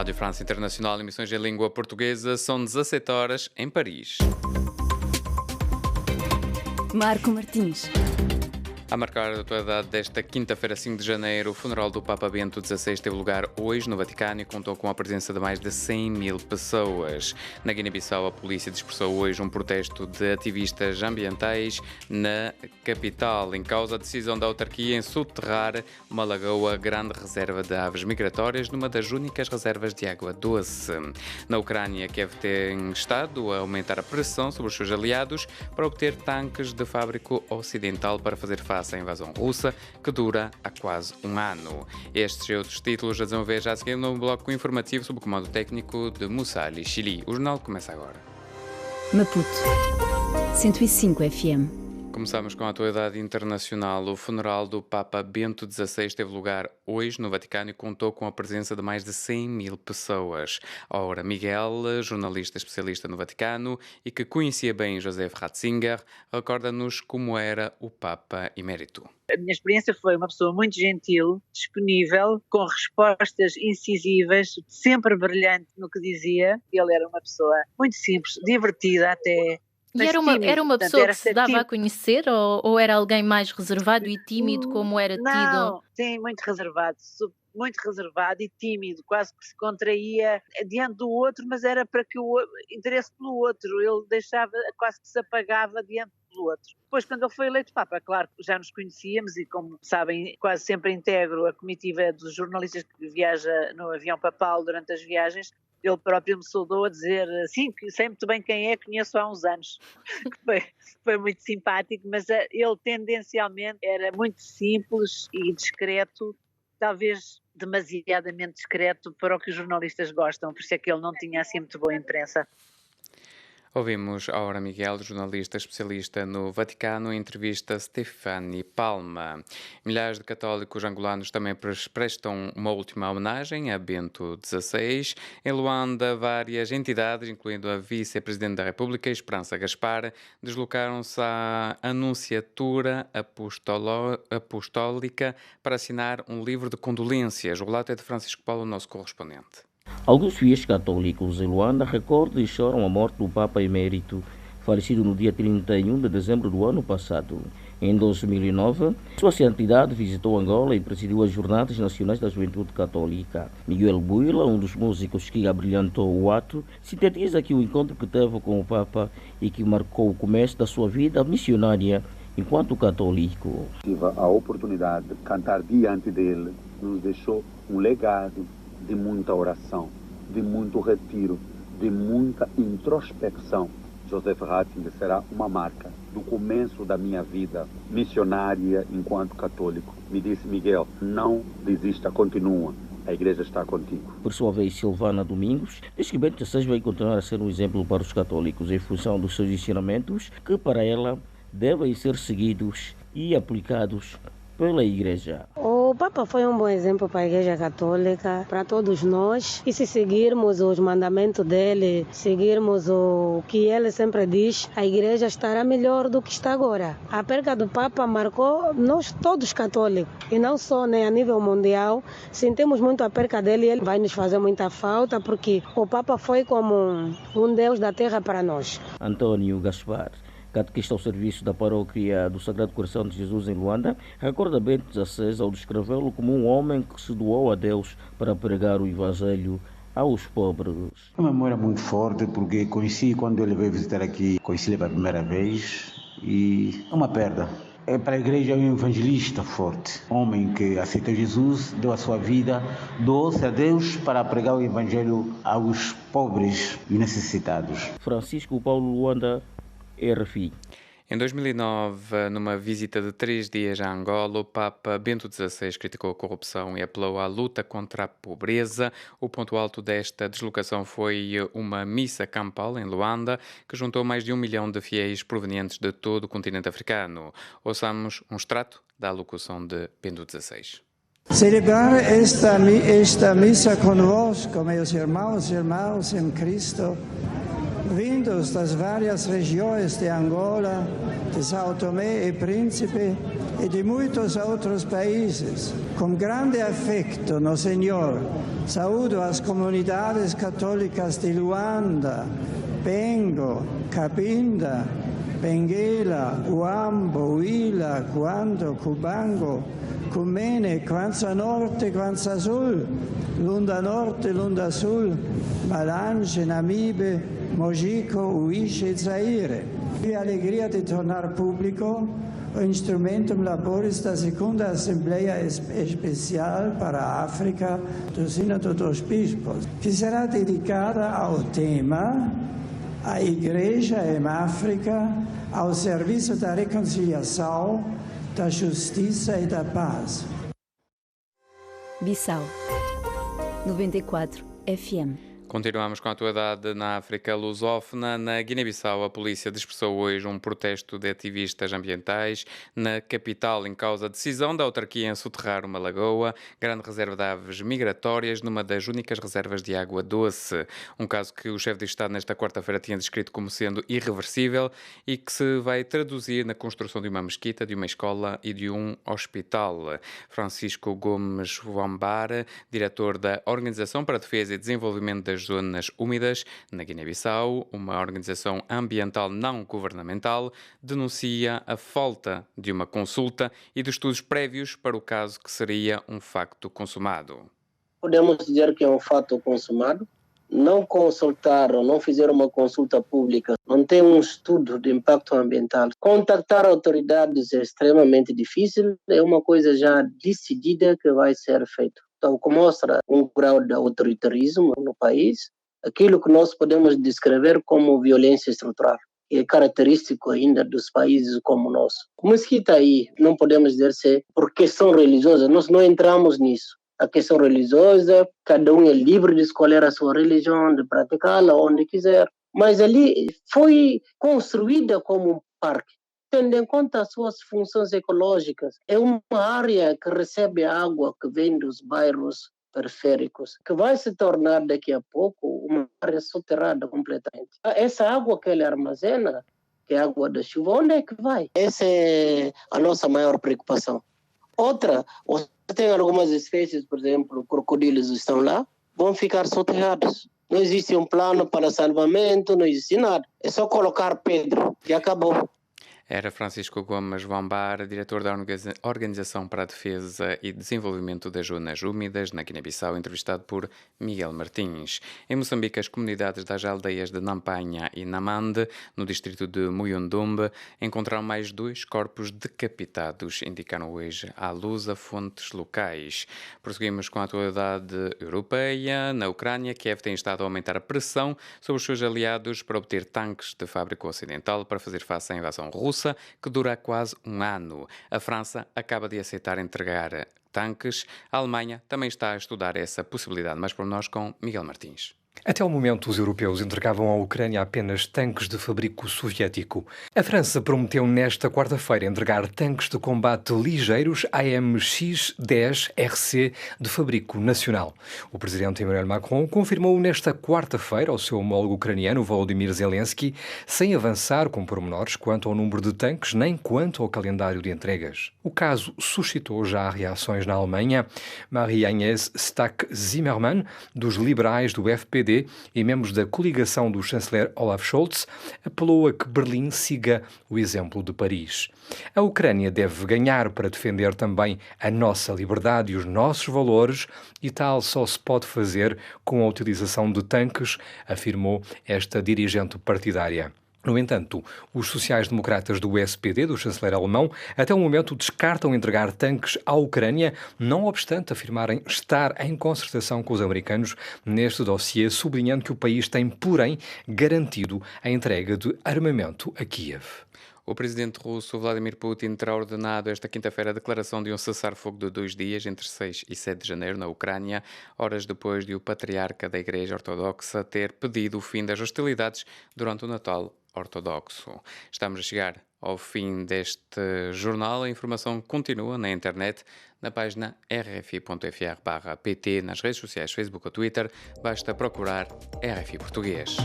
Rádio França Internacional, emissões em língua portuguesa, são 17 horas em Paris. Marco Martins. A marcar a atualidade desta quinta-feira, 5 de janeiro, o funeral do Papa Bento XVI teve lugar hoje no Vaticano e contou com a presença de mais de 100 mil pessoas. Na Guiné-Bissau, a polícia dispersou hoje um protesto de ativistas ambientais na capital, em causa a decisão da autarquia em soterrar uma lagoa grande reserva de aves migratórias numa das únicas reservas de água doce. Na Ucrânia, Kiev tem estado a aumentar a pressão sobre os seus aliados para obter tanques de fábrica ocidental para fazer face à invasão russa, que dura há quase um ano. Estes e outros títulos a desenvolver já a seguir no bloco informativo sob o comando técnico de Mussali Chili. O jornal começa agora. Maputo 105 FM. Começamos com a atualidade internacional. O funeral do Papa Bento XVI teve lugar hoje no Vaticano e contou com a presença de mais de 100 mil pessoas. Ora, Miguel, jornalista especialista no Vaticano e que conhecia bem Joseph Ratzinger, recorda-nos como era o Papa Emérito. A minha experiência foi uma pessoa muito gentil, disponível, com respostas incisivas, sempre brilhante no que dizia. Ele era uma pessoa muito simples, divertida até. E era uma pessoa que se dava a conhecer ou era alguém mais reservado e tímido, como era tido? Não, sim, muito reservado e tímido, quase que se contraía diante do outro, mas era para que o interesse pelo outro, ele deixava, quase que se apagava diante do outro. Depois, quando ele foi eleito Papa, claro, já nos conhecíamos e, como sabem, quase sempre integro a comitiva dos jornalistas que viaja no avião papal durante as viagens. Ele próprio me saudou a dizer, sim, que sei muito bem quem é, conheço há uns anos. Foi muito simpático, mas ele tendencialmente era muito simples e discreto, talvez demasiadamente discreto para o que os jornalistas gostam, por isso é que ele não tinha assim muito boa imprensa. Ouvimos Aura Miguel, jornalista especialista no Vaticano, em entrevista a Stefani Palma. Milhares de católicos angolanos também prestam uma última homenagem a Bento XVI. Em Luanda, várias entidades, incluindo a vice-presidente da República, Esperança Gaspar, deslocaram-se à Anunciatura Apostólica para assinar um livro de condolências. O relato é de Francisco Paulo, nosso correspondente. Alguns fiéis católicos em Luanda recordam e choram a morte do Papa Emérito, falecido no dia 31 de dezembro do ano passado. Em 2009, Sua Santidade visitou Angola e presidiu as Jornadas Nacionais da Juventude Católica. Miguel Buila, um dos músicos que abrilhantou o ato, sintetiza que o encontro que teve com o Papa e que marcou o começo da sua vida missionária enquanto católico. Tive a oportunidade de cantar diante dele, nos deixou um legado de muita oração, de muito retiro, de muita introspecção. Joseph Ratzinger será uma marca do começo da minha vida missionária enquanto católico. Me disse, Miguel, não desista, continua. A igreja está contigo. Por sua vez, Silvana Domingos diz que Bento XVI vai continuar a ser um exemplo para os católicos em função dos seus ensinamentos, que para ela devem ser seguidos e aplicados pela igreja. O Papa foi um bom exemplo para a Igreja Católica, para todos nós. E se seguirmos os mandamentos dele, seguirmos o que ele sempre diz, a Igreja estará melhor do que está agora. A perda do Papa marcou nós todos católicos, e não só, né, a nível mundial. Sentimos muito a perda dele e ele vai nos fazer muita falta, porque o Papa foi como um Deus da terra para nós. Antônio Gaspar, catequista ao serviço da paróquia do Sagrado Coração de Jesus em Luanda, recorda Bento XVI ao descrevê-lo como um homem que se doou a Deus para pregar o Evangelho aos pobres. Uma memória muito forte, porque conheci quando ele veio visitar aqui, conheci ele pela primeira vez e é uma perda. Para a igreja é um evangelista forte, homem que aceitou Jesus, deu a sua vida, doou-se a Deus para pregar o Evangelho aos pobres e necessitados. Francisco Paulo, Luanda, RFI. Em 2009, numa visita de 3 dias a Angola, o Papa Bento XVI criticou a corrupção e apelou à luta contra a pobreza. O ponto alto desta deslocação foi uma missa campal em Luanda, que juntou mais de 1 milhão de fiéis provenientes de todo o continente africano. Ouçamos um extrato da alocução de Bento XVI. Celebrar esta missa convosco, meus irmãos e irmãs em Cristo, vindos das várias regiões de Angola, de São Tomé e Príncipe e de muitos outros países. Com grande afeto no Senhor, saúdo as comunidades católicas de Luanda, Bengo, Cabinda, Benguela, Uambo, Huila, Cuando, Cubango, Cumene, Kwanza Norte, Kwanza Sul, Lunda Norte, Lunda Sul, Malange, Namibe, Mojico, Uíche e Zaire. Tive a alegria de tornar público o Instrumentum Laboris da segunda Assembleia Especial para a África do Sínodo dos Bispos, que será dedicada ao tema A Igreja em África, ao serviço da reconciliação, da justiça e da paz. Bissau 94 FM. Continuamos com a atualidade na África lusófona. Na Guiné-Bissau, a polícia dispersou hoje um protesto de ativistas ambientais. Na capital, em causa a decisão da autarquia em soterrar uma lagoa, grande reserva de aves migratórias, numa das únicas reservas de água doce. Um caso que o chefe de Estado, nesta quarta-feira, tinha descrito como sendo irreversível e que se vai traduzir na construção de uma mesquita, de uma escola e de um hospital. Francisco Gomes Wambara, diretor da Organização para a Defesa e Desenvolvimento das Zonas Úmidas na Guiné-Bissau, uma organização ambiental não governamental, denuncia a falta de uma consulta e de estudos prévios para o caso que seria um facto consumado. Podemos dizer que é um fato consumado. Não consultaram, não fizeram uma consulta pública, não tem um estudo de impacto ambiental. Contactar autoridades é extremamente difícil, é uma coisa já decidida que vai ser feito. Então, o que mostra um grau de autoritarismo no país, aquilo que nós podemos descrever como violência estrutural, que é característico ainda dos países como o nosso. O mesquita aí, não podemos dizer se por questão religiosa, nós não entramos nisso. A questão religiosa, cada um é livre de escolher a sua religião, de praticá-la onde quiser, mas ali foi construída como um parque, tendo em conta as suas funções ecológicas. É uma área que recebe água que vem dos bairros periféricos, que vai se tornar daqui a pouco uma área soterrada completamente. Essa água que ele armazena, que é a água da chuva, onde é que vai? Essa é a nossa maior preocupação. Outra, você tem algumas espécies, por exemplo, crocodilos estão lá, vão ficar soterrados. Não existe um plano para salvamento, não existe nada. É só colocar pedra e acabou. Era Francisco Gomes Wambara, diretor da Organização para a Defesa e Desenvolvimento das Zonas Úmidas na Guiné-Bissau, entrevistado por Miguel Martins. Em Moçambique, as comunidades das aldeias de Nampanha e Namande, no distrito de Muyundumbe, encontraram mais 2 corpos decapitados, indicaram hoje à luz a fontes locais. Prosseguimos com a atualidade europeia. Na Ucrânia, Kiev tem estado a aumentar a pressão sobre os seus aliados para obter tanques de fábrica ocidental para fazer face à invasão russa, que dura quase um ano. A França acaba de aceitar entregar tanques. A Alemanha também está a estudar essa possibilidade. Mais por nós com Miguel Martins. Até o momento, os europeus entregavam à Ucrânia apenas tanques de fabrico soviético. A França prometeu nesta quarta-feira entregar tanques de combate ligeiros AMX-10RC de fabrico nacional. O presidente Emmanuel Macron confirmou nesta quarta-feira ao seu homólogo ucraniano Volodymyr Zelensky, sem avançar com pormenores quanto ao número de tanques nem quanto ao calendário de entregas. O caso suscitou já reações na Alemanha. Marie-Agnès Strack-Zimmermann, dos liberais do FPD, e membros da coligação do chanceler Olaf Scholz, apelou a que Berlim siga o exemplo de Paris. A Ucrânia deve ganhar para defender também a nossa liberdade e os nossos valores, e tal só se pode fazer com a utilização de tanques, afirmou esta dirigente partidária. No entanto, os sociais-democratas do SPD, do chanceler alemão, até o momento descartam entregar tanques à Ucrânia, não obstante afirmarem estar em concertação com os americanos neste dossiê, sublinhando que o país tem, porém, garantido a entrega de armamento a Kiev. O presidente russo Vladimir Putin terá ordenado esta quinta-feira a declaração de um cessar-fogo de 2 dias entre 6 e 7 de janeiro na Ucrânia, horas depois de o patriarca da Igreja Ortodoxa ter pedido o fim das hostilidades durante o Natal ortodoxo. Estamos a chegar ao fim deste jornal. A informação continua na internet, na página rfi.fr/pt, nas redes sociais Facebook ou Twitter. Basta procurar RFI Português.